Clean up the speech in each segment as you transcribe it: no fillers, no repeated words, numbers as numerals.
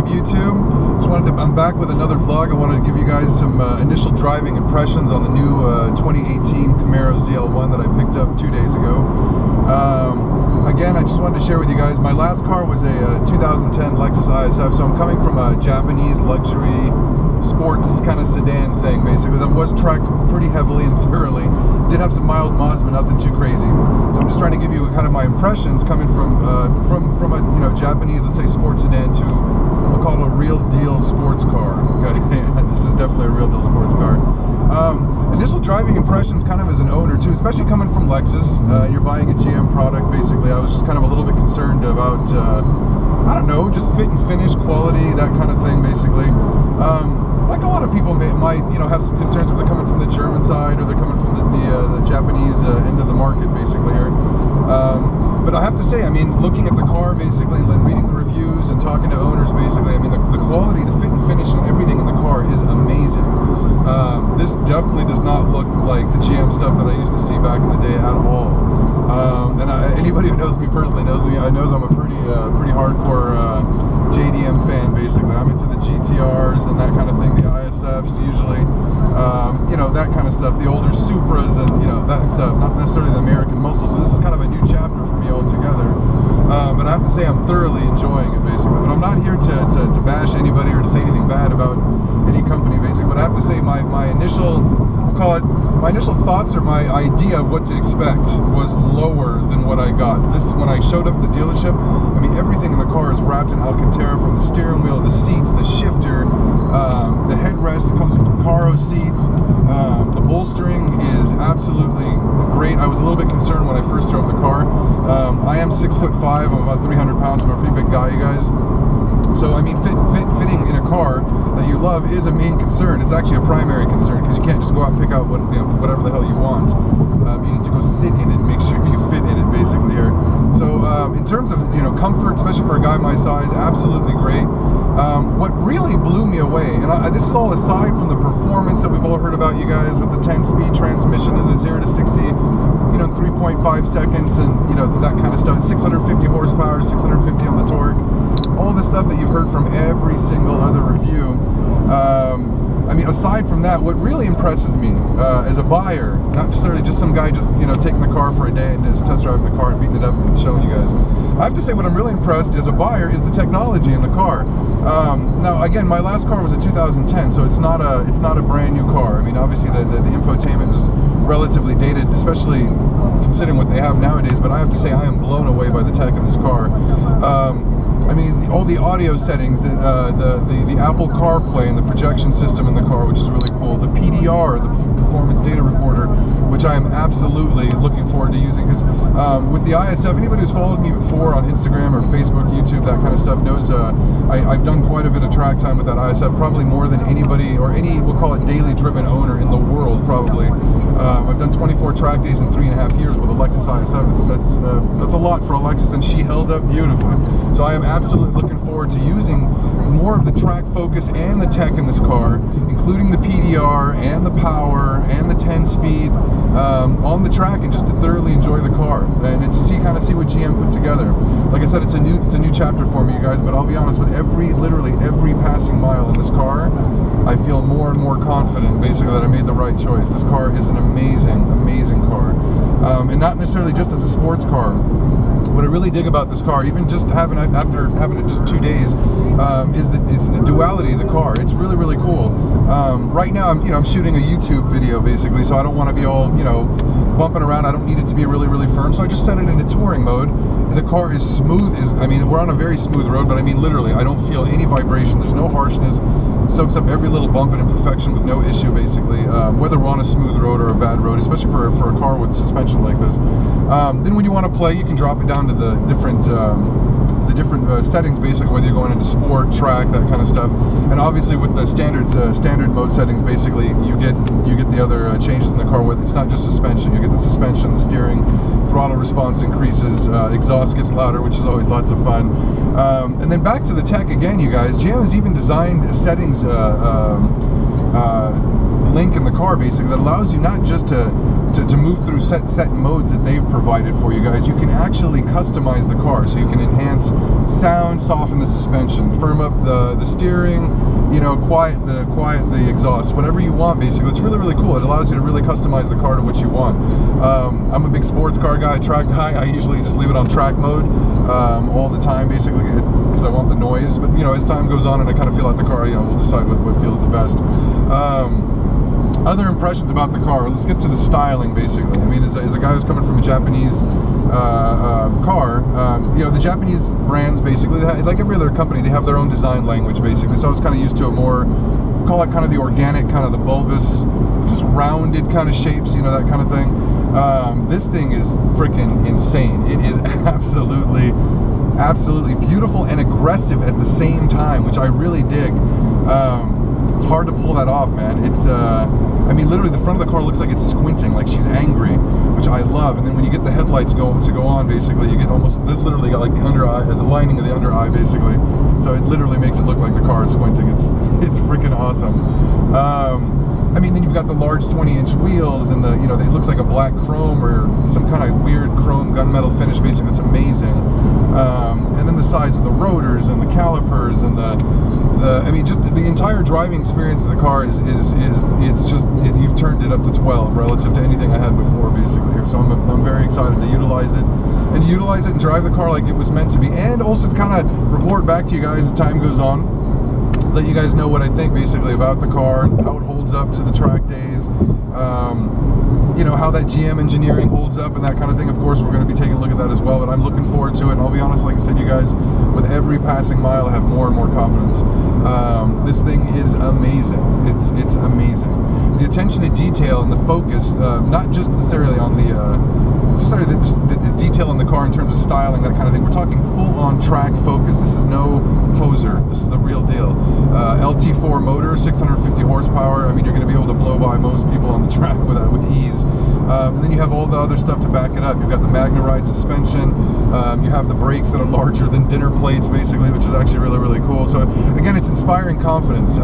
up, YouTube? I'm back with another vlog. I wanted to give you guys some initial driving impressions on the new 2018 Camaro ZL1 that I picked up 2 days ago. Again, I just wanted to share with you guys, my last car was a 2010 Lexus ISF, so I'm coming from a Japanese luxury sports kind of sedan thing, basically, that was tracked pretty heavily and thoroughly. Did have some mild mods, but nothing too crazy. So I'm just trying to give you kind of my impressions coming from a Japanese, let's say, sports sedan to, we'll call it a real deal sports car. Okay, this is definitely a real deal sports car. Initial driving impressions, kind of as an owner too, especially coming from Lexus. You're buying a GM product, basically. I was just kind of a little bit concerned about, I don't know, just fit and finish, quality, that kind of thing, basically. Like a lot of people might have some concerns if they're coming from the German side or they're coming from the Japanese end of the market, basically here. But I have to say, I mean, looking at the car, basically, and reading the reviews and talking to owners, basically, I mean, the quality, the fit and finish, and everything in the car is amazing. This definitely does not look like the GM stuff that I used to see back in the day at all. And anybody who knows me personally knows I'm a pretty hardcore JDM fan, basically. I'm into the GTRs and that kind of thing, the ISFs usually, that kind of stuff, the older Supras and, that stuff, not necessarily the American muscle. So this is kind of a new chapter for me altogether. But I have to say I'm thoroughly enjoying it, basically. But I'm not here to bash anybody or to say anything bad about any company, basically. But I have to say my initial thoughts or my idea of what to expect was lower than what I got. When I showed up at the dealership, I mean, everything in the car is wrapped in Alcantara, from the steering wheel, the seats, the shifter, the headrest. It comes with Recaro seats. The bolstering is absolutely great. I was a little bit concerned when I first drove the car. I am 6'5", I'm about 300 pounds, I'm a pretty big guy, you guys. So I mean, fitting in a car that you love is a main concern. It's actually a primary concern, because you can't just go out and pick out whatever the hell you want. You need to go sit in it, make sure you fit in it, basically here. So in terms of comfort, especially for a guy my size, absolutely great. What really blew me away, and this is all aside from the performance that we've all heard about, you guys, with the 10-speed transmission and the 0 to 60, in 3.5 seconds, and that kind of stuff. 650 horsepower, 650 on the torque. All the stuff that you've heard from every single other review. I mean, aside from that, what really impresses me as a buyer, not necessarily just some guy just taking the car for a day and just test driving the car and beating it up and showing you guys. I have to say, what I'm really impressed as a buyer is the technology in the car. Now, again, my last car was a 2010, so it's not a brand new car. I mean, obviously the infotainment is relatively dated, especially considering what they have nowadays. But I have to say, I am blown away by the tech in this car. I mean, all the audio settings, the Apple CarPlay and the projection system in the car, which is really cool. The PDR, the performance data recorder, which I am absolutely looking forward to using. Because with the ISF, anybody who's followed me before on Instagram or Facebook, YouTube, that kind of stuff, knows I've done quite a bit of track time with that ISF, probably more than anybody or any, we'll call it, daily driven owner in the world, probably. I've done 24 track days in 3.5 years with a Lexus ISF. That's a lot for a Lexus, and she held up beautifully. So I am absolutely looking forward to using more of the track focus and the tech in this car, including the PDR and the power and the 10-speed on the track, and just to thoroughly enjoy the car and to kind of see what GM put together. Like I said, it's a new chapter for me, you guys. But I'll be honest, with literally every passing mile in this car, I feel more and more confident, basically, that I made the right choice. This car is an amazing car, and not necessarily just as a sports car. What I really dig about this car, even just after having it just 2 days, is the duality of the car. It's really cool. Right now, I'm shooting a YouTube video, basically, so I don't want to be all bumping around. I don't need it to be really firm, so I just set it into touring mode. And the car is smooth. I mean, we're on a very smooth road, but I mean, literally, I don't feel any vibration. There's no harshness. It soaks up every little bump and imperfection with no issue, basically, whether we're on a smooth road or a bad road, especially for a car with suspension like this. Then when you want to play, you can drop it down to the different settings, basically, whether you're going into sport, track, that kind of stuff. And obviously with the standard mode settings, basically, you get the other changes in the car. With it's not just suspension, you get the suspension, the steering, throttle response increases, exhaust gets louder, which is always lots of fun. And then back to the tech again, you guys. GM has even designed a settings link in the car, basically, that allows you not just to to move through set modes that they've provided for you guys, you can actually customize the car. So you can enhance sound, soften the suspension, firm up the steering, you know, quiet the exhaust, whatever you want. Basically, it's really, really cool. It allows you to really customize the car to what you want. I'm a big sports car guy, track guy. I usually just leave it on track mode all the time, basically, because I want the noise. But you know, as time goes on and I kind of feel out the car, you know, we'll decide what feels the best. Other impressions about the car. Let's get to the styling, basically. I mean, as a guy who's coming from a Japanese car, you know, the Japanese brands, basically, like every other company, they have their own design language, basically. So I was kind of used to a more, call it kind of the organic, kind of the bulbous, just rounded kind of shapes, you know, that kind of thing. This thing is freaking insane. It is absolutely beautiful and aggressive at the same time, which I really dig. It's hard to pull that off, man. It's I mean, literally the front of the car looks like it's squinting, like she's angry, which I love. And then when you get the headlights to go on, basically, you get almost literally got like the under eye, the lining of the under eye, basically. So it literally makes it look like the car is squinting. It's freaking awesome. I mean, then you've got the large 20-inch wheels, and the, you know, it looks like a black chrome or some kind of weird chrome gunmetal finish, basically. It's amazing. And then the sides of the rotors and the calipers and I mean, just the entire driving experience of the car is you've turned it up to 12 relative to anything I had before, basically, here. So I'm very excited to utilize it and drive the car like it was meant to be, and also to kind of report back to you guys as time goes on. Let you guys know what I think, basically, about the car, how it holds up to the track days, you know, how that GM engineering holds up and that kind of thing. Of course, we're going to be taking a look at that as well, but I'm looking forward to it. And I'll be honest, like I said, you guys, with every passing mile, I have more and more confidence. This thing is amazing. It's amazing. The attention to detail and the focus, not just necessarily on the detail in the car in terms of styling, that kind of thing. We're talking full-on track focus. This is no poser. This is the real deal. LT4 motor, 650 horsepower. I mean, you're going to be able to blow by most people on the track with ease. And then you have all the other stuff to back it up. You've got the Magna-Ride suspension. You have the brakes that are larger than dinner plates, basically, which is actually really, really cool. So again, it's inspiring confidence.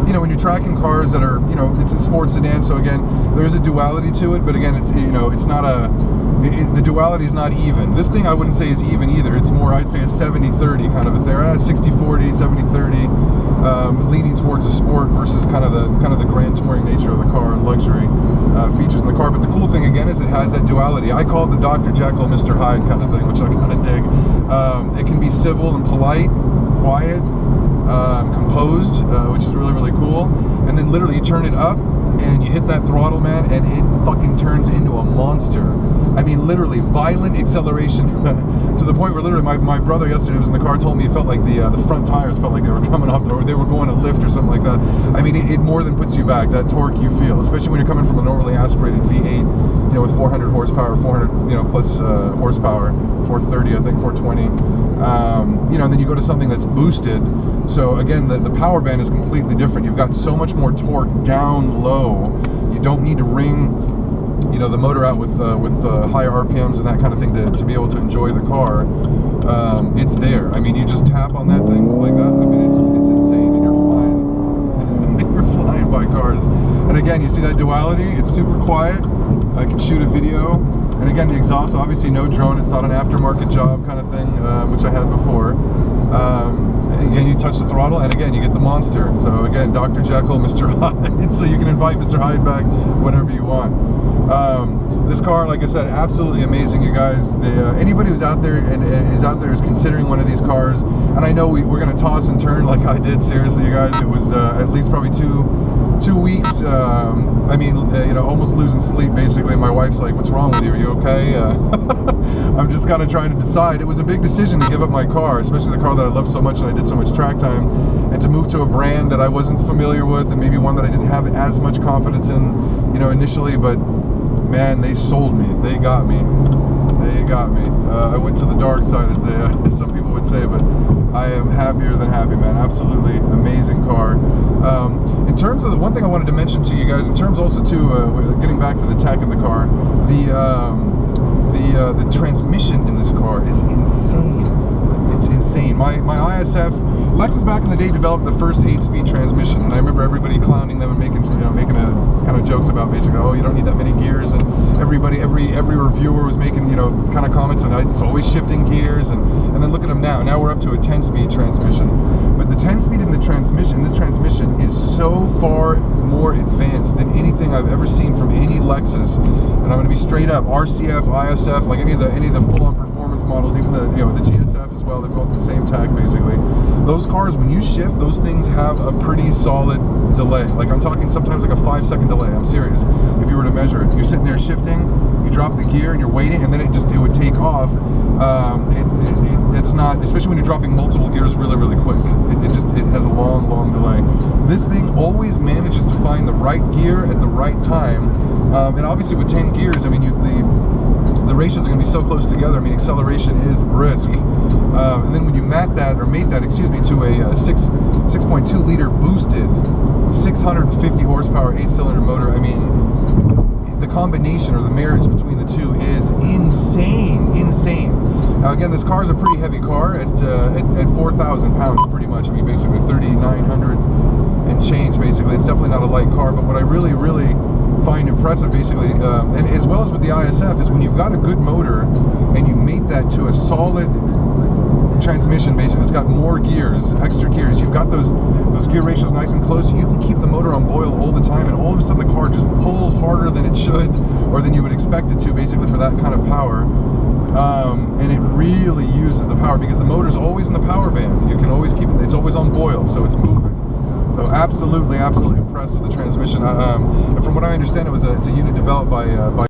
You know, when you're tracking cars that are, you know, it's a sports sedan, so again, there is a duality to it, but again, it's, you know, it's not the duality is not even. This thing I wouldn't say is even either. It's more, I'd say, a 70-30 kind of a thing. 60-40, 70-30, leaning towards a sport versus kind of the grand touring nature of the car and luxury features in the car. But the cool thing again is it has that duality. I call it the Dr. Jekyll, Mr. Hyde kind of thing, which I kind of dig. It can be civil and polite, quiet, composed, which is really, really cool. And then literally you turn it up and you hit that throttle, man, and it fucking turns into a monster. I mean, literally violent acceleration to the point where literally my brother yesterday was in the car, told me it felt like the front tires felt like they were coming off, or they were going to lift or something like that. I mean, it more than puts you back, that torque you feel, especially when you're coming from a normally aspirated V8, you know, with 400 horsepower, 400, you know, plus horsepower, 430, I think, 420. You know, and then you go to something that's boosted. So again, the power band is completely different. You've got so much more torque down low. You don't need to wring, you know, the motor out with higher RPMs and that kind of thing to be able to enjoy the car. It's there. I mean, you just tap on that thing like that. I mean, it's insane, and you're flying. You're flying by cars. And again, you see that duality. It's super quiet. I can shoot a video. And again, the exhaust, obviously no drone. It's not an aftermarket job kind of thing, which I had before. Again, you touch the throttle, and again, you get the monster. So again, Dr. Jekyll, Mr. Hyde. So you can invite Mr. Hyde back whenever you want. This car, like I said, absolutely amazing, you guys. Anybody who's out there is considering one of these cars, and I know we're going to toss and turn like I did. Seriously, you guys, it was at least probably two weeks. I mean, you know, almost losing sleep, basically. My wife's like, "What's wrong with you? Are you okay?" I'm just kind of trying to decide. It was a big decision to give up my car, especially the car that I love so much and I did so much track time, and to move to a brand that I wasn't familiar with, and maybe one that I didn't have as much confidence in, you know, initially. But man, they sold me. They got me. They got me. I went to the dark side, as some people would say, but I am happier than happy, man. Absolutely amazing car. In terms of the one thing I wanted to mention to you guys, in terms also to getting back to the tech in the car, the transmission in this car is insane. it's insane. My ISF, Lexus back in the day developed the first 8-speed transmission, and I remember everybody clowning them and making a kind of jokes about basically, oh, you don't need that many gears, and every reviewer was making kind of comments, and it's always shifting gears, and then look at them now. Now we're up to a 10-speed transmission, but the 10-speed in this transmission is so far more advanced than anything I've ever seen from any Lexus. And I'm going to be straight up, RCF, ISF, like any of the full-on performance models, even the the GSF as well. They've got the same tag basically. Those cars, when you shift, those things have a pretty solid delay. Like I'm talking sometimes like a 5-second delay. I'm serious. If you were to measure it, you're sitting there shifting, you drop the gear and you're waiting, and then it would take off. It's not, especially when you're dropping multiple gears really quick. It has a long delay. This thing always manages to find the right gear at the right time. And obviously with 10 gears, I mean, the ratios are going to be so close together. I mean, acceleration is brisk. And then when you mate that to a 6.2 liter boosted 650 horsepower 8-cylinder motor, I mean, the combination or the marriage between the two is insane. Now again, this car is a pretty heavy car at 4,000 pounds pretty much. I mean, basically 3,900 and change basically. It's definitely not a light car, but what I really find impressive basically, and as well as with the ISF, is when you've got a good motor and you mate that to a solid transmission basically, it's got more gears, extra gears, you've got those gear ratios nice and close, you can keep the motor on boil all the time, and all of a sudden the car just pulls harder than it should, or than you would expect it to basically for that kind of power. And it really uses the power because the motor's always in the power band. You can always keep it, it's always on boil, so it's moving. So absolutely impressed with the transmission. And from what I understand, it's a unit developed by